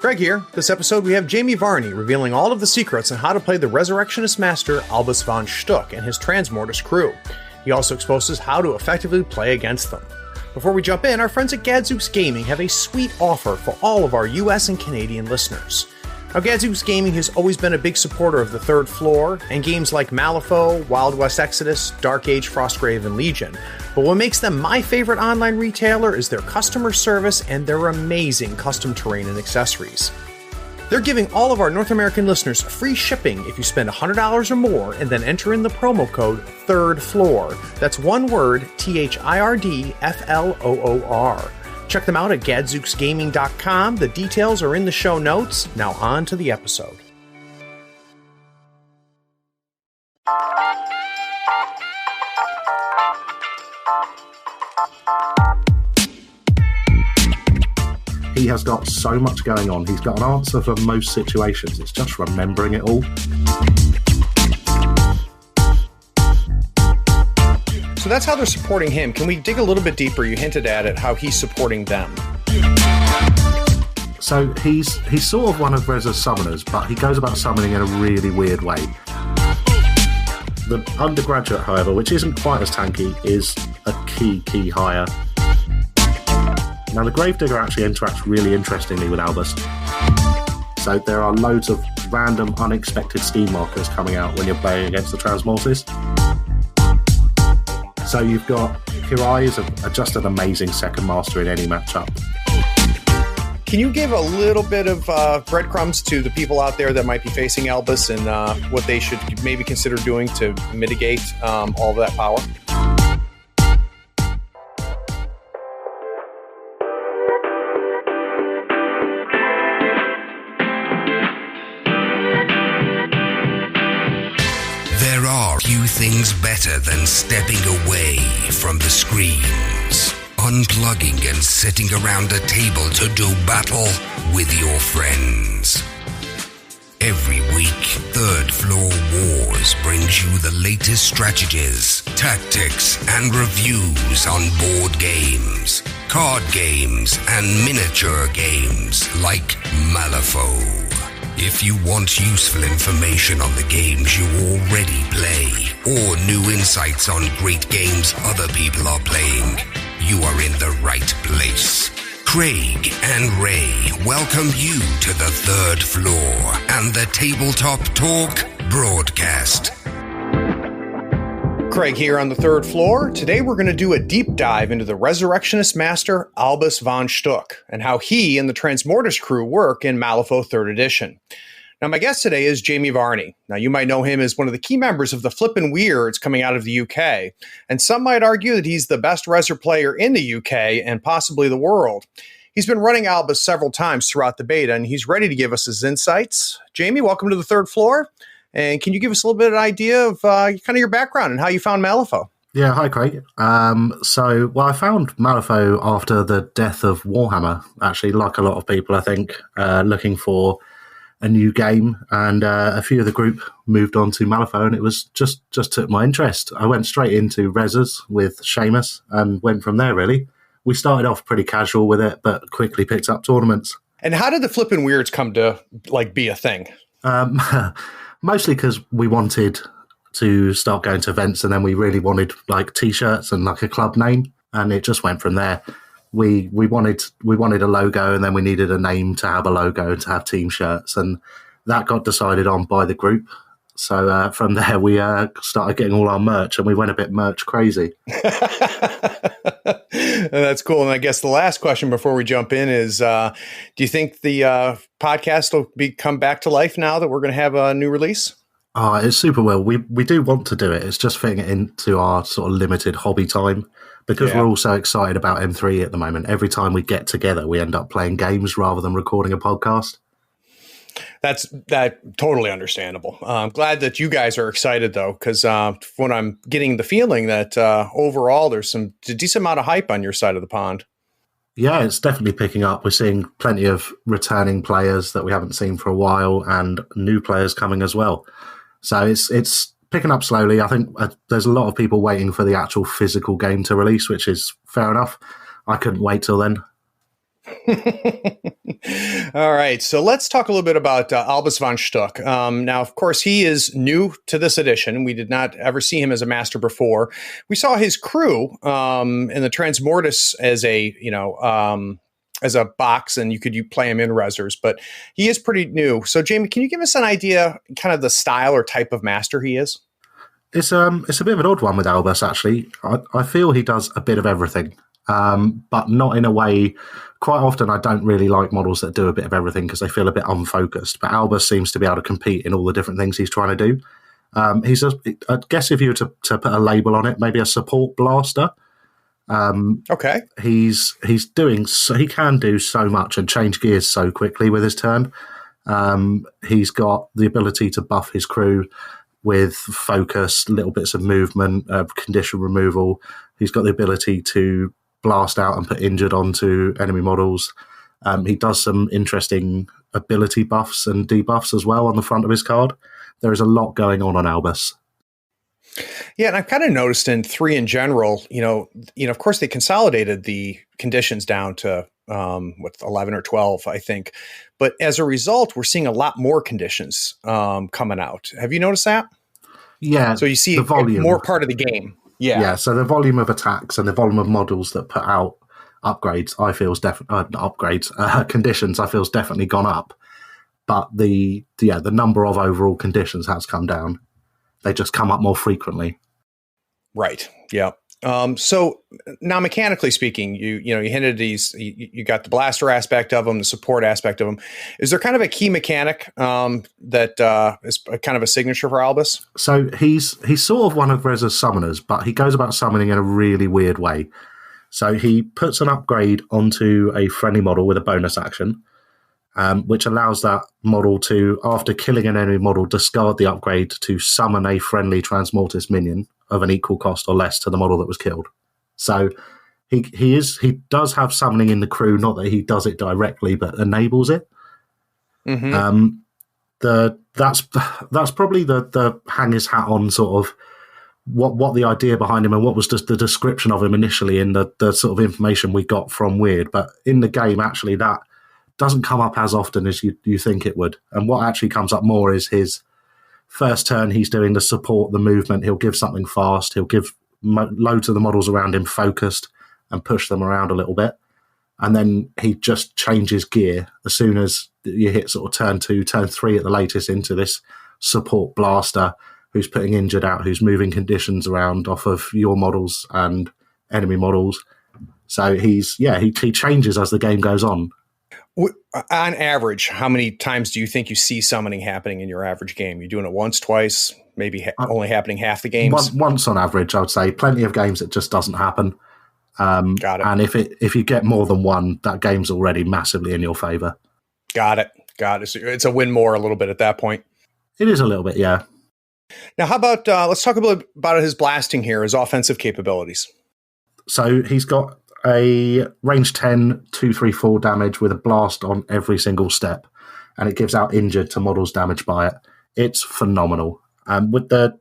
Craig here. This episode we have Jamie Varney revealing all of the secrets on how to play the Resurrectionist master Albus von Schtook and his Transmortis crew. He also exposes how to effectively play against them. Before we jump in, our friends at Gadzooks Gaming have a sweet offer for all of our US and Canadian listeners. Now, Gadzooks Gaming has always been a big supporter of the Third Floor and games like Malifaux, Wild West Exodus, Dark Age, Frostgrave, and Legion. But what makes them my favorite online retailer is their customer service and their amazing custom terrain and accessories. They're giving all of our North American listeners free shipping if you spend $100 or more and then enter in the promo code Third Floor. That's one word, THIRDFLOOR. Check them out at gadzooksgaming.com. The details are in the show notes. Now on to the episode. He has got so much going on. He's got an answer for most situations. It's just remembering it all. So that's how they're supporting him. Can we dig a little bit deeper? You hinted at it, how he's supporting them. So he's sort of one of Rezzer's summoners, but he goes about summoning in a really weird way. The undergraduate, however, which isn't quite as tanky, is a key hire. Now, the Gravedigger actually interacts really interestingly with Albus. So there are loads of random, unexpected steam markers coming out when you're playing against the Transmortis. So you've got Hirai is just an amazing second master in any matchup. Can you give a little bit of breadcrumbs to the people out there that might be facing Albus and what they should maybe consider doing to mitigate all of that power? There are few things better than stepping away from the screens, unplugging and sitting around a table to do battle with your friends. Every week, Third Floor Wars brings you the latest strategies, tactics, and reviews on board games, card games, and miniature games like Malifaux. If you want useful information on the games you already play, or new insights on great games other people are playing, you are in the right place. Craig and Ray welcome you to the Third Floor and the Tabletop Talk broadcast. Craig here on the Third Floor. Today we're going to do a deep dive into the Resurrectionist master Albus von Schtook and how he and the Transmortis crew work in Malifaux 3rd Edition. Now my guest today is Jamie Varney. Now you might know him as one of the key members of the Flippin' Weirds coming out of the UK, and some might argue that he's the best Rezzer player in the UK and possibly the world. He's been running Albus several times throughout the beta, and he's ready to give us his insights. Jamie, welcome to the Third Floor. And can you give us a little bit of an idea of kind of your background and how you found Malifaux? Yeah, hi, Craig. I found Malifaux after the death of Warhammer, actually, like a lot of people, I think, looking for a new game. And a few of the group moved on to Malifaux, and it was just took my interest. I went straight into Rezzers with Seamus and went from there, really. We started off pretty casual with it, but quickly picked up tournaments. And how did the Flippin' Weirds come to be a thing? Mostly because we wanted to start going to events, and then we really wanted like T-shirts and like a club name, and it just went from there. We wanted a logo, and then we needed a name to have a logo and to have team shirts, and that got decided on by the group. So from there, we started getting all our merch, and we went a bit merch crazy. That's cool. And I guess the last question before we jump in is, do you think the podcast will come back to life now that we're going to have a new release? Oh, it's super well. We do want to do it. It's just fitting it into our sort of limited hobby time because we're all so excited about M3 at the moment. Every time we get together, we end up playing games rather than recording a podcast. That's totally understandable. I'm glad that you guys are excited, though, because when I'm getting the feeling that overall there's a decent amount of hype on your side of the pond. Yeah, it's definitely picking up. We're seeing plenty of returning players that we haven't seen for a while and new players coming as well. So it's picking up slowly. I think there's a lot of people waiting for the actual physical game to release, which is fair enough. I couldn't wait till then. All right, so let's talk a little bit about Albus von Schtook. Now, of course, he is new to this edition. We did not ever see him as a master before. We saw his crew in the Transmortis as a box, and you play him in Rezzers, but he is pretty new. So, Jamie, can you give us an idea, kind of the style or type of master he is? It's a bit of an odd one with Albus, actually. I feel he does a bit of everything, but not in a way. Quite often, I don't really like models that do a bit of everything because they feel a bit unfocused. But Albus seems to be able to compete in all the different things he's trying to do. I guess if you were to put a label on it, maybe a support blaster. Okay. He can do so much and change gears so quickly with his turn. He's got the ability to buff his crew with focus, little bits of movement, condition removal. He's got the ability to blast out and put injured onto enemy models. He does some interesting ability buffs and debuffs as well on the front of his card. There is a lot going on Albus. Yeah, and I've kind of noticed in 3 in general, of course they consolidated the conditions down to 11 or 12, I think. But as a result, we're seeing a lot more conditions coming out. Have you noticed that? Yeah. So you see the volume. More part of the game. Yeah. Yeah. So the volume of attacks and the volume of models that put out upgrades, I feel is conditions, I feel has definitely gone up. But the number of overall conditions has come down. They just come up more frequently. Right. Yeah. So now, mechanically speaking, you hinted these. You got the blaster aspect of them, the support aspect of them. Is there kind of a key mechanic that is kind of a signature for Albus? So he's sort of one of Rezzer's summoners, but he goes about summoning in a really weird way. So he puts an upgrade onto a friendly model with a bonus action, which allows that model to, after killing an enemy model, discard the upgrade to summon a friendly Transmortis minion of an equal cost or less to the model that was killed. So he does have summoning in the crew, not that he does it directly, but enables it. Mm-hmm. That's probably the hang his hat on sort of what the idea behind him and what was just the description of him initially in the sort of information we got from Weird. But in the game, actually, that doesn't come up as often as you think it would. And what actually comes up more is his first turn. He's doing the support, the movement. He'll give something fast. He'll give loads of the models around him focused and push them around a little bit. And then he just changes gear as soon as you hit sort of turn 2, turn 3 at the latest into this support blaster who's putting injured out, who's moving conditions around off of your models and enemy models. So he changes as the game goes on. On average, how many times do you think you see summoning happening in your average game? You're doing it once, twice, maybe only happening half the games? Once on average, I would say. Plenty of games it just doesn't happen. Got it. And if you get more than one, that game's already massively in your favour. Got it. So it's a win more a little bit at that point. It is a little bit, yeah. Now, how about let's talk a little about his blasting here, his offensive capabilities. So he's got a range 10, 2, 3, 4 damage with a blast on every single step, and it gives out injured to models damaged by it. It's phenomenal. With the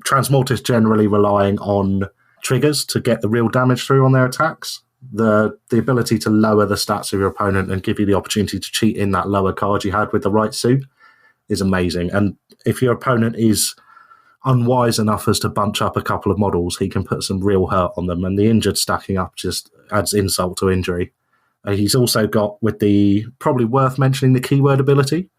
Transmortis generally relying on triggers to get the real damage through on their attacks, the ability to lower the stats of your opponent and give you the opportunity to cheat in that lower card you had with the right suit is amazing. And if your opponent is unwise enough as to bunch up a couple of models, he can put some real hurt on them, and the injured stacking up just adds insult to injury. He's also got, with the probably worth mentioning, the keyword ability,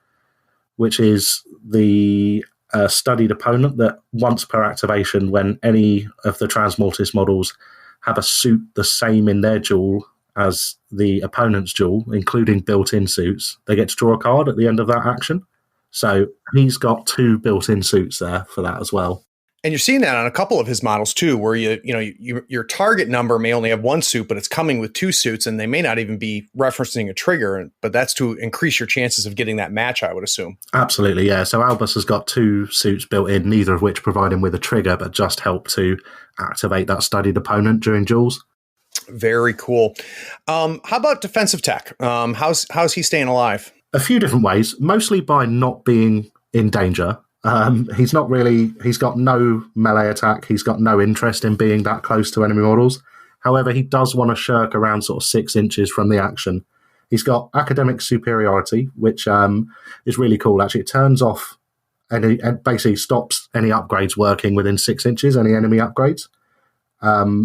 which is the studied opponent that once per activation, when any of the Transmortis models have a suit the same in their duel as the opponent's duel, including built-in suits, they get to draw a card at the end of that action. So he's got 2 built-in suits there for that as well. And you're seeing that on a couple of his models too, where your target number may only have 1 suit, but it's coming with 2 suits, and they may not even be referencing a trigger, but that's to increase your chances of getting that match, I would assume. Absolutely, yeah. So Albus has got 2 suits built in, neither of which provide him with a trigger, but just help to activate that studied opponent during duels. Very cool. How about defensive tech? How's he staying alive? A few different ways, mostly by not being in danger. He's got no melee attack. He's got no interest in being that close to enemy models. However, he does want to shirk around sort of 6 inches from the action. He's got academic superiority, which is really cool. Actually, it turns off and basically stops any upgrades working within 6 inches, any enemy upgrades,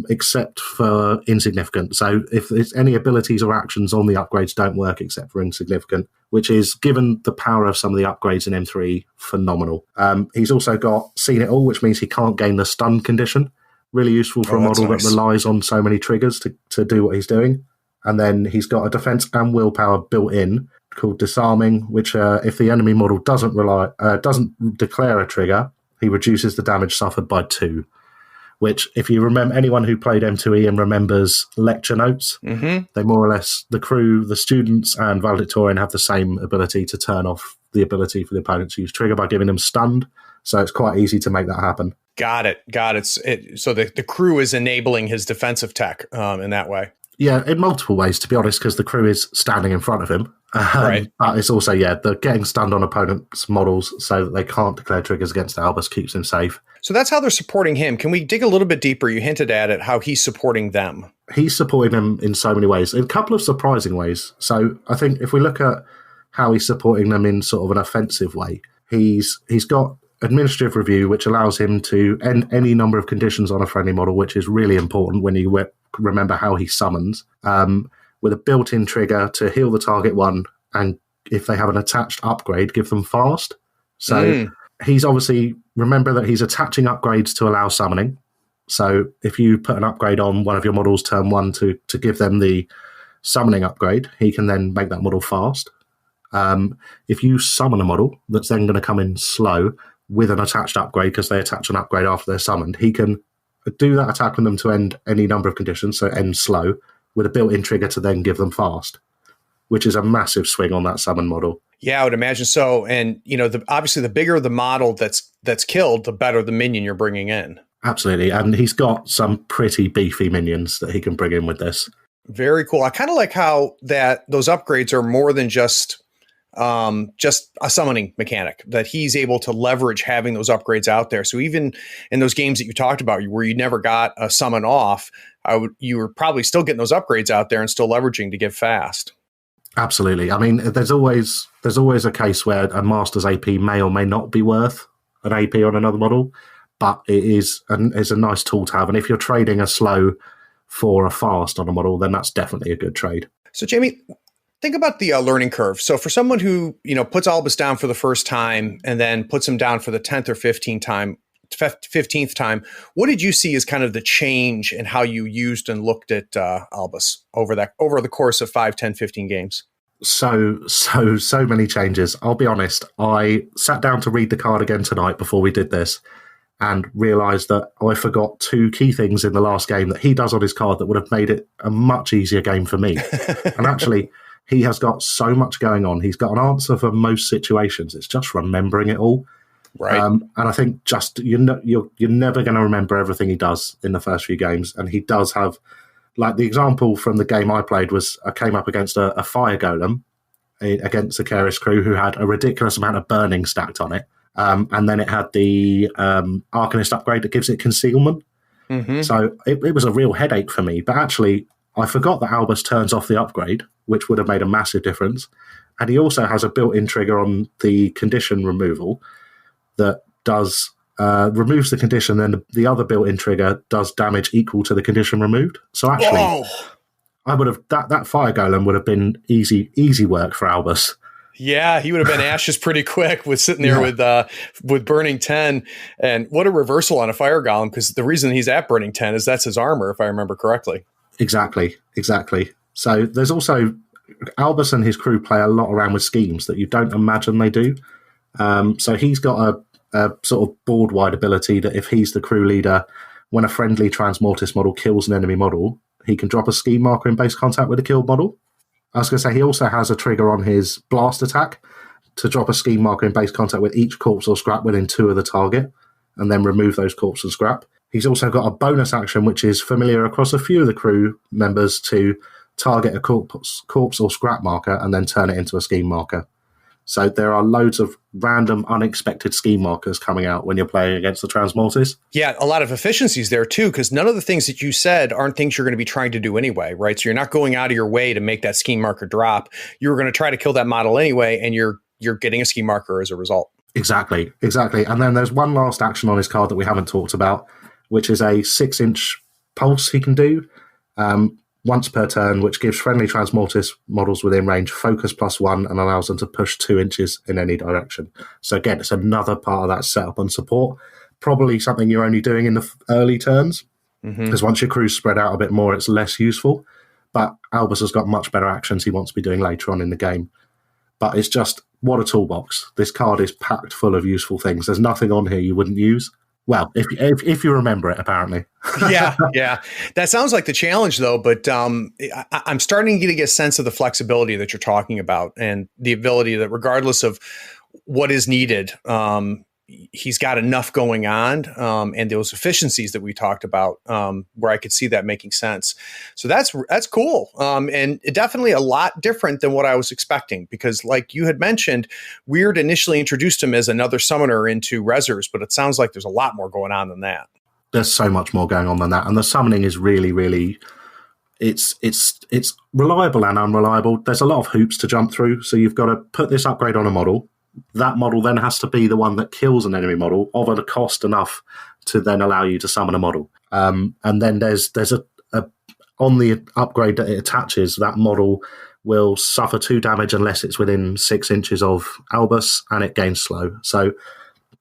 except for insignificant. So if there's any abilities or actions on the upgrades don't work except for insignificant, which is, given the power of some of the upgrades in M3, phenomenal. He's also got Seen It All, which means he can't gain the stun condition. Really useful for a model that relies on so many triggers to do what he's doing. And then he's got a defense and willpower built in called Disarming, which if the enemy model doesn't declare a trigger, he reduces the damage suffered by 2. Which, if you remember, anyone who played M2E and remembers lecture notes, they more or less, the crew, the students, and valedictorian have the same ability to turn off the ability for the opponent to use trigger by giving them stunned. So it's quite easy to make that happen. Got it. So the crew is enabling his defensive tech in that way. Yeah, in multiple ways, to be honest, because the crew is standing in front of him. Right. But it's also, the getting stunned on opponents' models so that they can't declare triggers against Albus keeps him safe. So that's how they're supporting him. Can we dig a little bit deeper? You hinted at it, how he's supporting them. He's supporting them in so many ways, in a couple of surprising ways. So I think if we look at how he's supporting them in sort of an offensive way, he's got administrative review, which allows him to end any number of conditions on a friendly model, which is really important when you remember how he summons, with a built-in trigger to heal the target one, and if they have an attached upgrade, give them fast. So he's obviously, remember that he's attaching upgrades to allow summoning. So if you put an upgrade on one of your models turn 1 to give them the summoning upgrade, he can then make that model fast. If you summon a model that's then going to come in slow with an attached upgrade, because they attach an upgrade after they're summoned, he can do that attack on them to end any number of conditions, so end slow, with a built-in trigger to then give them fast, which is a massive swing on that summon model. Yeah, I would imagine so. And, obviously the bigger the model that's killed, the better the minion you're bringing in. Absolutely. And he's got some pretty beefy minions that he can bring in with this. Very cool. I kind of like how those upgrades are more than just a summoning mechanic, that he's able to leverage having those upgrades out there. So even in those games that you talked about where you never got a summon off, you were probably still getting those upgrades out there and still leveraging to give fast. Absolutely. I mean, there's always a case where a master's AP may or may not be worth an AP on another model, but it is a nice tool to have. And if you're trading a slow for a fast on a model, then that's definitely a good trade. So Jamie, think about the learning curve. So for someone who, puts Albus down for the first time and then puts him down for the 10th or 15th time, what did you see as kind of the change in how you used and looked at Albus over the course of 5, 10, 15 games? So many changes. I'll be honest. I sat down to read the card again tonight before we did this and realised that I forgot 2 key things in the last game that he does on his card that would have made it a much easier game for me. And actually, he has got so much going on. He's got an answer for most situations. It's just remembering it all. Right. And I think just you're never going to remember everything he does in the first few games. And he does have, like the example from the game I played was I came up against a fire golem against a Keris crew who had a ridiculous amount of burning stacked on it. And then it had the Arcanist upgrade that gives it concealment. Mm-hmm. So it was a real headache for me. But actually, I forgot that Albus turns off the upgrade, which would have made a massive difference. And he also has a built-in trigger on the condition removal that does removes the condition, then the other built-in trigger does damage equal to the condition removed. So actually, I would have that fire golem would have been easy work for Albus. Yeah, he would have been ashes pretty quick with sitting there with burning 10. And what a reversal on a fire golem, because the reason he's at burning 10 is that's his armor, if I remember correctly. Exactly. So there's also Albus and his crew play a lot around with schemes that you don't imagine they do. So he's got a sort of board-wide ability that if he's the crew leader, when a friendly Transmortis model kills an enemy model, he can drop a scheme marker in base contact with the killed model. I was going to say he also has a trigger on his blast attack to drop a scheme marker in base contact with each corpse or scrap within 2 of the target, and then remove those corpse and scrap. He's also got a bonus action which is familiar across a few of the crew members to target a corpse or scrap marker and then turn it into a scheme marker. So there are loads of random, unexpected scheme markers coming out when you're playing against the Transmortis. Yeah, a lot of efficiencies there too, because none of the things that you said aren't things you're going to be trying to do anyway, right? So you're not going out of your way to make that scheme marker drop. You're going to try to kill that model anyway, and you're getting a scheme marker as a result. Exactly. And then there's one last action on his card that we haven't talked about, which is a 6-inch pulse he can do once per turn, which gives friendly Transmortis models within range focus +1 and allows them to push 2 inches in any direction. So again, it's another part of that setup and support. Probably something you're only doing in the early turns, because once your crew's spread out a bit more, it's less useful. But Albus has got much better actions he wants to be doing later on in the game. But it's just, what a toolbox. This card is packed full of useful things. There's nothing on here you wouldn't use. Well, if you remember it, apparently. Yeah. That sounds like the challenge, though. But I'm starting to get a sense of the flexibility that you're talking about and the ability that regardless of what is needed, he's got enough going on and those efficiencies that we talked about where I could see that making sense. So that's cool. And definitely a lot different than what I was expecting, because like you had mentioned, Weird initially introduced him as another summoner into Rezzers, but it sounds like there's a lot more going on than that. There's so much more going on than that. And the summoning is really, really, it's reliable and unreliable. There's a lot of hoops to jump through. So you've got to put this upgrade on a model. That model then has to be the one that kills an enemy model of a cost enough to then allow you to summon a model. And then there's a on the upgrade that it attaches, that model will suffer 2 damage unless it's within 6 inches of Albus, and it gains slow. So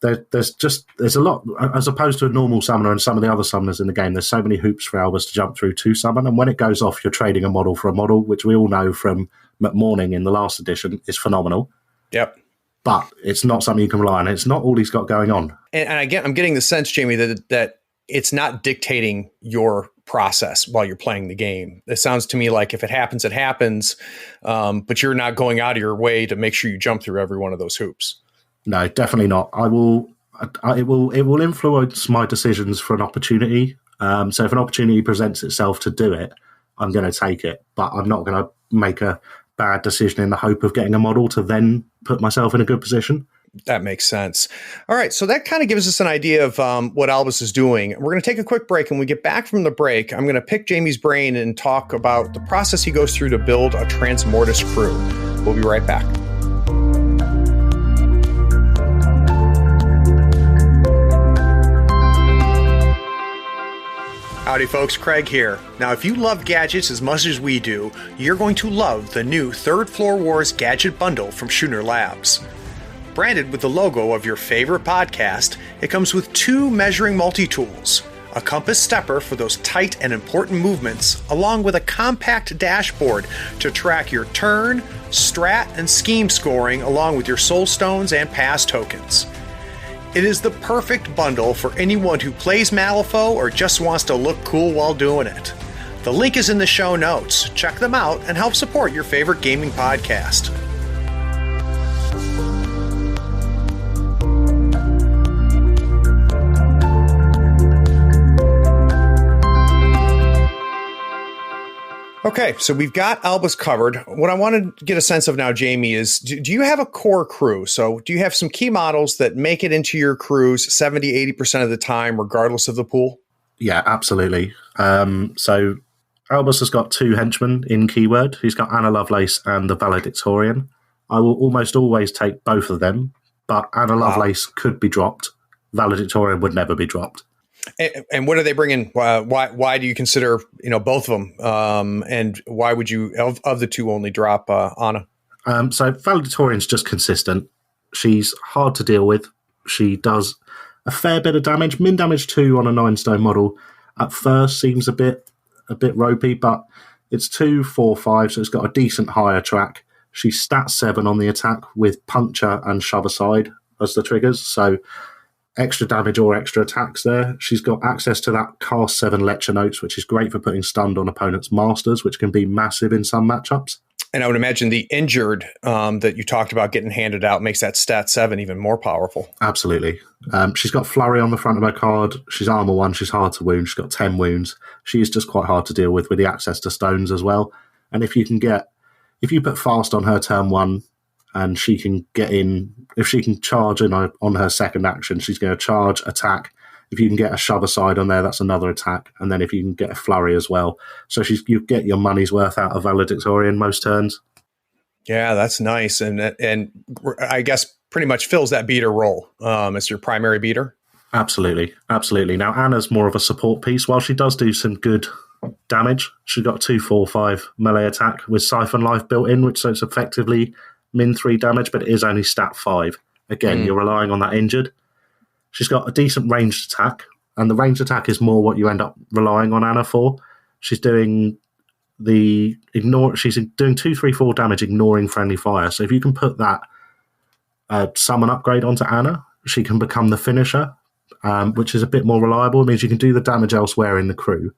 there's a lot, as opposed to a normal summoner and some of the other summoners in the game. There's so many hoops for Albus to jump through to summon, and when it goes off, you're trading a model for a model, which we all know from McMorning in the last edition is phenomenal. Yep. But it's not something you can rely on. It's not all he's got going on. And again, I'm getting the sense, Jamie, that it's not dictating your process while you're playing the game. It sounds to me like if it happens, it happens, but you're not going out of your way to make sure you jump through every one of those hoops. No, definitely not. It will influence my decisions for an opportunity. So if an opportunity presents itself to do it, I'm going to take it, but I'm not going to make a bad decision in the hope of getting a model to then put myself in a good position. That makes sense. All right. So that kind of gives us an idea of what Albus is doing. We're going to take a quick break. And when we get back from the break, I'm going to pick Jamie's brain and talk about the process he goes through to build a Transmortis crew. We'll be right back. Howdy folks, Craig here. Now if you love gadgets as much as we do, you're going to love the new Third Floor Wars Gadget Bundle from Schooner Labs. Branded with the logo of your favorite podcast, it comes with 2 measuring multi-tools, a compass stepper for those tight and important movements, along with a compact dashboard to track your turn, strat, and scheme scoring along with your soul stones and pass tokens. It is the perfect bundle for anyone who plays Malifaux or just wants to look cool while doing it. The link is in the show notes. Check them out and help support your favorite gaming podcast. Okay, so we've got Albus covered. What I want to get a sense of now, Jamie, is do you have a core crew? So do you have some key models that make it into your crews 70, 80% of the time, regardless of the pool? Yeah, absolutely. So Albus has got 2 henchmen in keyword. He's got Anna Lovelace and the Valedictorian. I will almost always take both of them, but Anna Lovelace could be dropped. Valedictorian would never be dropped. And what are they bringing? Why do you consider both of them? And why would you of the 2 only drop Anna? So Valedictorian's just consistent. She's hard to deal with. She does a fair bit of damage. Min damage 2 on a 9-stone model at first seems a bit ropey, but it's 2, 4, 5, so it's got a decent higher track. She's stat 7 on the attack with puncture and shove aside as the triggers, so extra damage or extra attacks there. She's got access to that cast 7 lecture notes, which is great for putting stunned on opponents' masters, which can be massive in some matchups. And I would imagine the injured that you talked about getting handed out makes that stat 7 even more powerful. Absolutely. She's got flurry on the front of her card. She's armor 1. She's hard to wound. She's got 10 wounds. She is just quite hard to deal with the access to stones as well. And if you put fast on her turn 1, and she can get in. If she can charge in on her second action, she's going to charge, attack. If you can get a shove aside on there, that's another attack. And then if you can get a flurry as well. So you get your money's worth out of valedictorian most turns. Yeah, that's nice. And I guess pretty much fills that beater role as your primary beater. Absolutely. Now, Anna's more of a support piece. While she does do some good damage, she's got 2, 4, 5 melee attack with Siphon Life built in, which so it's effectively min 3 damage, but it is only stat 5. Again, you're relying on that injured. She's got a decent ranged attack, and the ranged attack is more what you end up relying on Anna for. She's doing she's doing 2, 3, 4 damage ignoring friendly fire. So if you can put that summon upgrade onto Anna, she can become the finisher, which is a bit more reliable. It means you can do the damage elsewhere in the crew,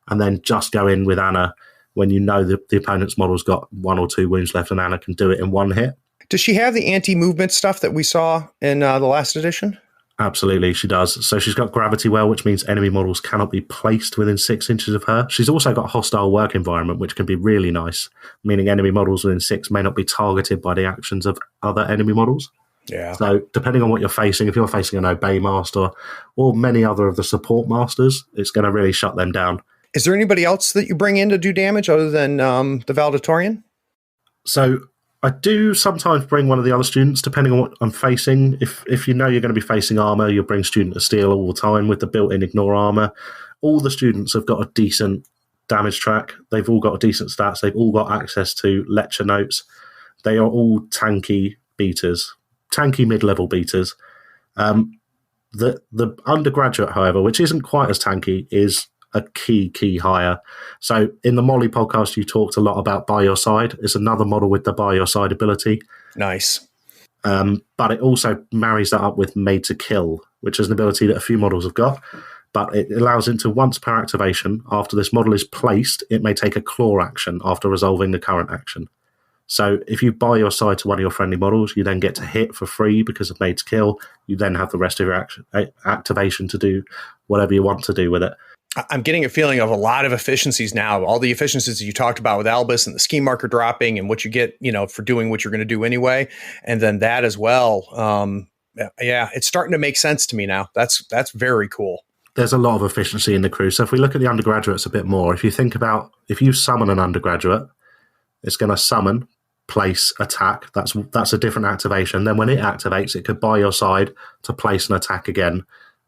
and then just go in with Anna when you know that the opponent's model's got 1 or 2 wounds left, and Anna can do it in one hit. Does she have the anti-movement stuff that we saw in the last edition? Absolutely, she does. So she's got Gravity Well, which means enemy models cannot be placed within 6 inches of her. She's also got Hostile Work Environment, which can be really nice, meaning enemy models within 6 may not be targeted by the actions of other enemy models. Yeah. So depending on what you're facing, if you're facing an Obey Master or many other of the support masters, it's going to really shut them down. Is there anybody else that you bring in to do damage other than the Valedictorian? So I do sometimes bring one of the other students, depending on what I'm facing. If you know you're going to be facing armor, you'll bring Student of Steel all the time with the built-in Ignore Armor. All the students have got a decent damage track. They've all got decent stats. They've all got access to lecture notes. They are all tanky beaters, tanky mid-level beaters. The undergraduate, however, which isn't quite as tanky, is a key hire. So in the Molly podcast, you talked a lot about By Your Side. It's another model with the By Your Side ability. Nice. But it also marries that up with Made to Kill, which is an ability that a few models have got. But it allows it to, once per activation, after this model is placed, it may take a claw action after resolving the current action. So if you buy your side to one of your friendly models, you then get to hit for free because of Made to Kill. You then have the rest of your activation to do whatever you want to do with it. I'm getting a feeling of a lot of efficiencies now. All the efficiencies that you talked about with Albus and the scheme marker dropping and what you get, for doing what you're going to do anyway. And then that as well. It's starting to make sense to me now. That's very cool. There's a lot of efficiency in the crew. So if we look at the undergraduates a bit more, if you think about, if you summon an undergraduate, it's going to summon, place, attack. That's a different activation. Then when it activates, it could buy your side to place an attack again,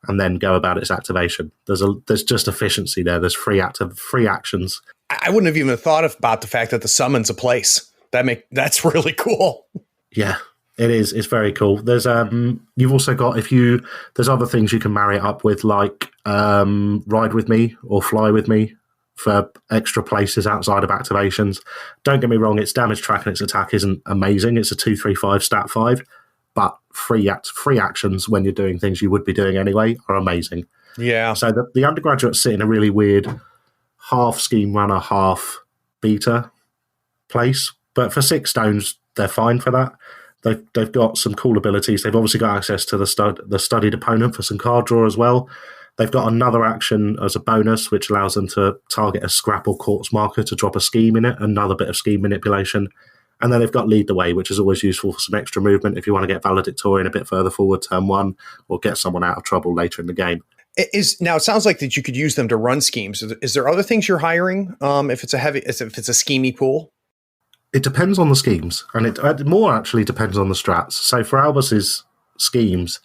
and then go about its activation. There's just efficiency there. There's free actions. I wouldn't have even thought about the fact that the summon's a place. That's really cool. Yeah, it is. It's very cool. There's you've also got there's other things you can marry it up with, like Ride With Me or Fly With Me for extra places outside of activations. Don't get me wrong, its damage track and its attack isn't amazing. It's a 2/3/5 stat 5. But free actions when you're doing things you would be doing anyway are amazing. Yeah. So the undergraduates sit in a really weird half scheme runner, half beater place. But for 6 stones, they're fine for that. They've got some cool abilities. They've obviously got access to the studied opponent for some card draw as well. They've got another action as a bonus, which allows them to target a scrap or quartz marker to drop a scheme in it, another bit of scheme manipulation. And then they've got Lead the Way, which is always useful for some extra movement if you want to get Valedictorian a bit further forward turn 1 or get someone out of trouble later in the game. Now, it sounds like that you could use them to run schemes. Is there other things you're hiring if it's a schemey pool? It depends on the schemes, and it more actually depends on the strats. So for Albus's schemes,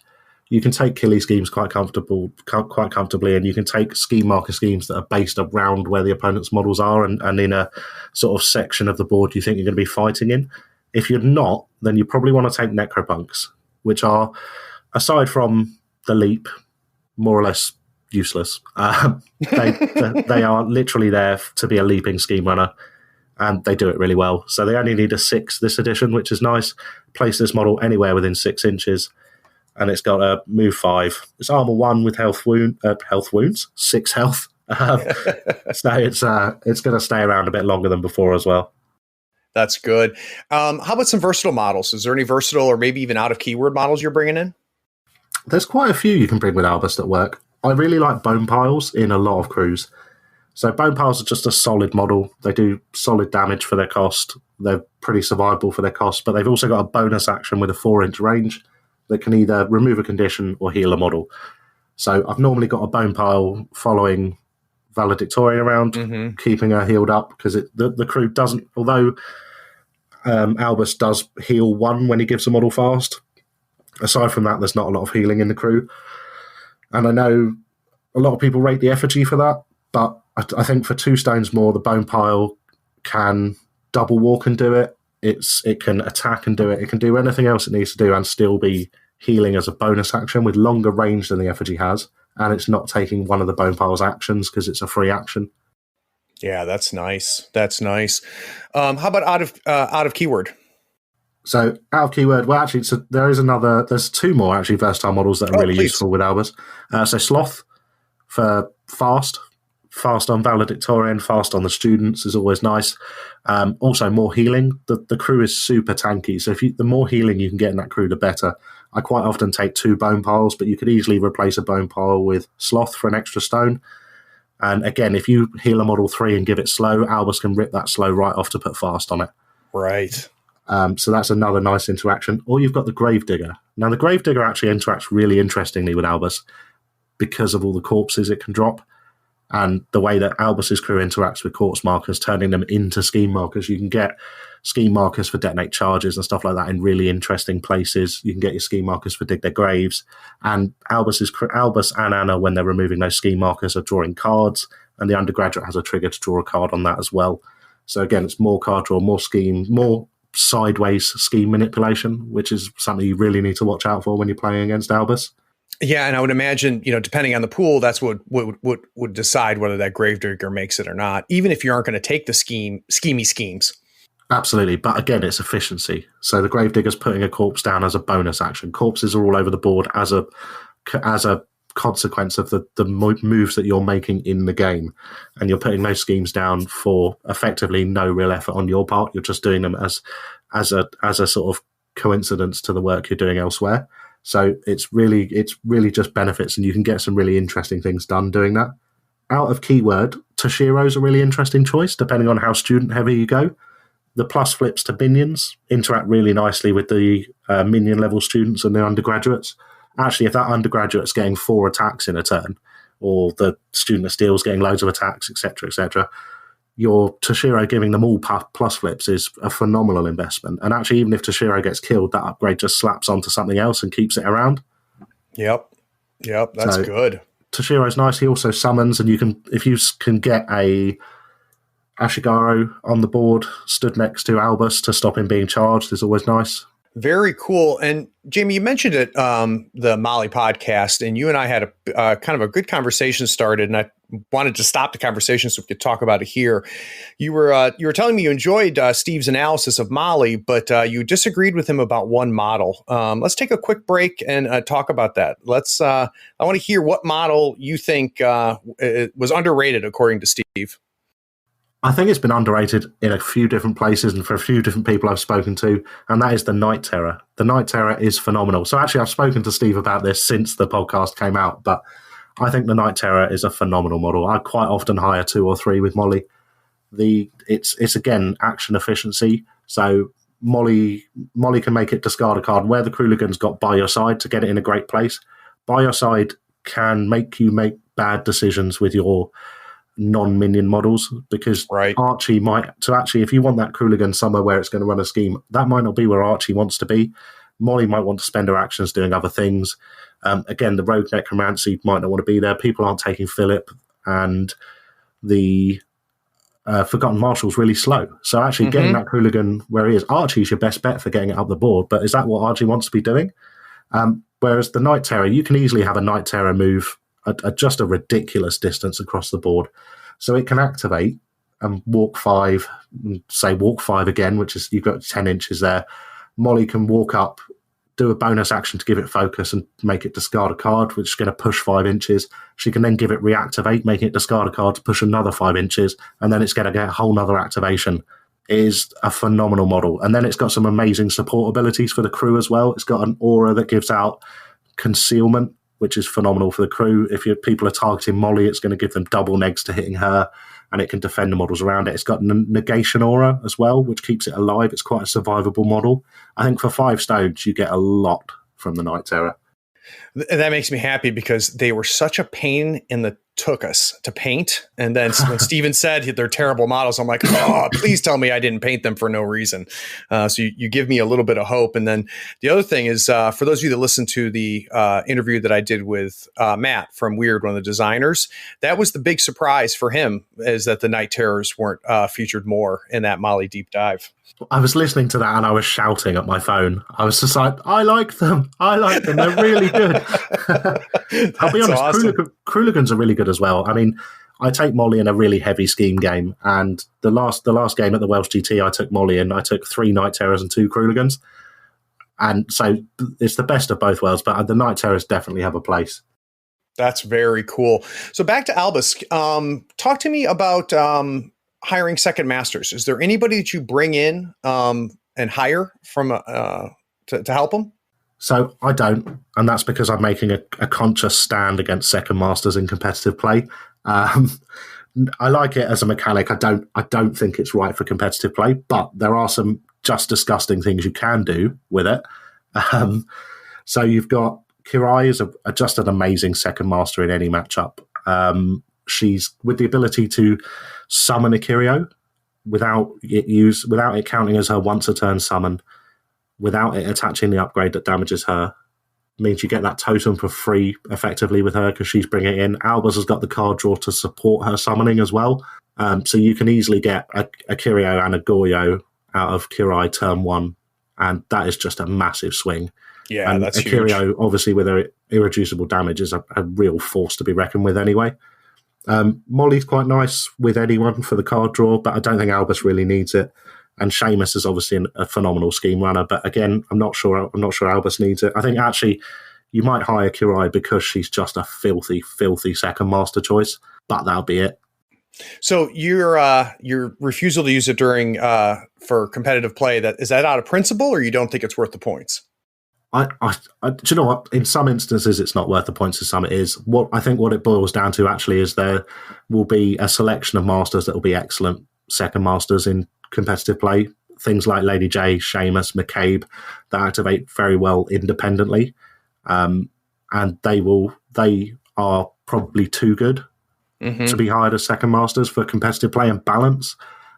you can take Killy schemes quite comfortably, and you can take scheme marker schemes that are based around where the opponent's models are and in a sort of section of the board you think you're going to be fighting in. If you're not, then you probably want to take Necropunks, which are, aside from the leap, more or less useless. They are literally there to be a leaping scheme runner, and they do it really well. So they only need a 6 this edition, which is nice. Place this model anywhere within 6 inches. And it's got a move 5. It's armor 1 with health wounds, 6 health. So it's going to stay around a bit longer than before as well. That's good. How about some versatile models? Is there any versatile or maybe even out of keyword models you're bringing in? There's quite a few you can bring with Albus that work. I really like Bone Piles in a lot of crews. So Bone Piles are just a solid model. They do solid damage for their cost. they're pretty survivable for their cost, but they've also got a bonus action with a 4-inch range that can either remove a condition or heal a model. So I've normally got a bone pile following Valedictorian around, keeping her healed up, because the crew doesn't, although Albus does heal 1 when he gives a model fast, aside from that, there's not a lot of healing in the crew. And I know a lot of people rate the effigy for that, but I think for 2 stones more, the bone pile can double walk and do it. It can attack and do it. It can do anything else it needs to do and still be healing as a bonus action with longer range than the effigy has. And it's not taking one of the bone pile's actions because it's a free action. Yeah, that's nice. That's nice. How about out of keyword? So out of keyword, well, actually, so there's 2 more actually versatile models that are really useful with Albus. So Sloth for fast on Valedictorian, fast on the students is always nice. Also more healing. The crew is super tanky, so the more healing you can get in that crew, the better. I quite often take 2 bone piles, but you could easily replace a bone pile with Sloth for an extra stone. And again, if you heal a model 3 and give it slow, Albus can rip that slow right off to put fast on it. Right. So that's another nice interaction. Or you've got the Gravedigger. Now, the Gravedigger actually interacts really interestingly with Albus because of all the corpses it can drop and the way that Albus's crew interacts with corpse markers, turning them into scheme markers. You can get scheme markers for detonate charges and stuff like that in really interesting places. You can get your scheme markers for dig their graves. And Albus and Anna, when they're removing those scheme markers, are drawing cards, and the undergraduate has a trigger to draw a card on that as well. So again, it's more card draw, more scheme, more sideways scheme manipulation, which is something you really need to watch out for when you're playing against Albus. Yeah, and I would imagine, depending on the pool, that's what would decide whether that Gravedigger makes it or not, even if you aren't going to take the schemy schemes. Absolutely, but again, it's efficiency. So the Gravedigger's putting a corpse down as a bonus action. Corpses are all over the board as a consequence of the moves that you're making in the game, and you're putting those schemes down for effectively no real effort on your part. You're just doing them as a sort of coincidence to the work you're doing elsewhere. So it's really just benefits, and you can get some really interesting things done doing that. Out of keyword, Toshiro's a really interesting choice, depending on how student heavy you go. The plus flips to minions interact really nicely with the minion level students and the undergraduates. Actually, if that undergraduate's getting 4 attacks in a turn, or the student of steel's getting loads of attacks, etc., your Toshiro giving them all plus flips is a phenomenal investment. And actually, even if Toshiro gets killed, that upgrade just slaps onto something else and keeps it around. Yep, that's good. Toshiro's nice. He also summons, and if you can get a Ashigaru on the board stood next to Albus to stop him being charged is always nice. Very cool. And Jamie, you mentioned it, the Molly podcast, and you and I had a kind of a good conversation started, and I wanted to stop the conversation so we could talk about it here. You were telling me you enjoyed Steve's analysis of Molly, but you disagreed with him about one model. Let's take a quick break and talk about that. I want to hear what model you think was underrated according to Steve. I think it's been underrated in a few different places and for a few different people I've spoken to, and that is the Night Terror. The Night Terror is phenomenal. So actually, I've spoken to Steve about this since the podcast came out, but I think the Night Terror is a phenomenal model. I quite often hire 2 or 3 with Molly. It's again, action efficiency. So Molly can make it discard a card where the Kruligan's got by your side to get it in a great place. By your side can make you make bad decisions with your non-minion models, because Archie might, so actually if you want that Kruligan somewhere where it's going to run a scheme, that might not be where Archie wants to be. Molly might want to spend her actions doing other things. Again, the Rogue Necromancy might not want to be there. People aren't taking Philip, and the Forgotten Marshal's really slow. So actually getting that Kruligan where he is, Archie's your best bet for getting it up the board, but is that what Archie wants to be doing? Whereas the Night Terror, you can easily have a Night Terror move at just a ridiculous distance across the board. So it can activate and walk 5, say walk 5 again, which is, you've got 10 inches there. Molly can walk up, do a bonus action to give it focus and make it discard a card, which is going to push 5 inches. She can then give it reactivate, making it discard a card to push another 5 inches, and then it's going to get a whole nother activation. It is a phenomenal model. And then it's got some amazing support abilities for the crew as well. It's got an aura that gives out concealment, which is phenomenal for the crew. If people are targeting Molly, it's going to give them double negs to hitting her. and it can defend the models around it. It's got negation aura as well, which keeps it alive. It's quite a survivable model. I think for 5 stones, you get a lot from the Knight Terror. That makes me happy because they were such a pain in the tuchus to paint. And then when Steven said they're terrible models, I'm like, oh, please tell me I didn't paint them for no reason. So you give me a little bit of hope. And then the other thing is, for those of you that listened to the interview that I did with Matt from Weird, one of the designers, that was the big surprise for him, is that the Night Terrors weren't featured more in that Mali deep dive. I was listening to that and I was shouting at my phone. I was just like, I like them. They're really good. I'll be honest, awesome. Kruligans are really good as well. I mean, I take Molly in a really heavy scheme game, and the last game at the Welsh GT, I took Molly in. I took 3 Night Terrors and 2 Kruligans. And so it's the best of both worlds, but the Night Terrors definitely have a place. That's very cool. So back to Albus. Talk to me about hiring second masters. Is there anybody that you bring in and hire from to help them? So I don't, and that's because I'm making a conscious stand against second masters in competitive play. I like it as a mechanic. I don't think it's right for competitive play, but there are some just disgusting things you can do with it. So you've got Kirai is just an amazing second master in any matchup. She's with the ability to summon a Kirio without it counting as her once a turn summon, without it attaching the upgrade that damages her. Means you get that totem for free effectively with her because she's bringing it in. Albus has got the card draw to support her summoning as well. So you can easily get a Kirio and a Goyo out of Kirai turn 1, and that is just a massive swing. Yeah, and that's a Kirio, obviously, with her irreducible damage, is a real force to be reckoned with anyway. Molly's quite nice with anyone for the card draw, but I don't think Albus really needs it. And Seamus is obviously a phenomenal scheme runner, but again, I'm not sure Albus needs it. I think actually you might hire Kirai because she's just a filthy, filthy second master choice, but that'll be it. So your refusal to use it during for competitive play, is that out of principle, or you don't think it's worth the points? Do you know what? In some instances, it's not worth the points. In some, it is. What it boils down to actually is there will be a selection of masters that will be excellent second masters in competitive play. Things like Lady J, Seamus, McCabe, that activate very well independently, and they are probably too good to be hired as second masters for competitive play and balance.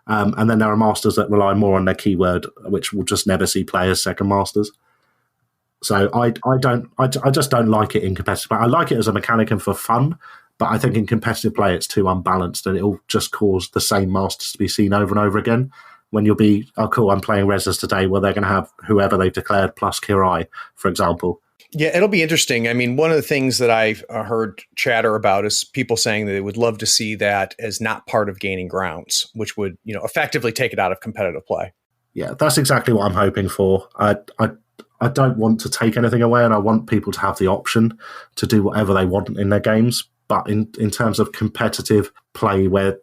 And then there are masters that rely more on their keyword, which will just never see play as second masters. So I just don't like it in competitive play. I like it as a mechanic and for fun, but I think in competitive play it's too unbalanced and it'll just cause the same masters to be seen over and over again. When you'll be, oh cool, I'm playing Rezzers today, well they're going to have whoever they've declared plus Kirai, for example. Yeah, it'll be interesting. I mean, one of the things that I've heard chatter about is people saying that they would love to see that as not part of gaining grounds, which would, effectively take it out of competitive play. Yeah, that's exactly what I'm hoping for. I don't want to take anything away, and I want people to have the option to do whatever they want in their games. But in terms of competitive play, where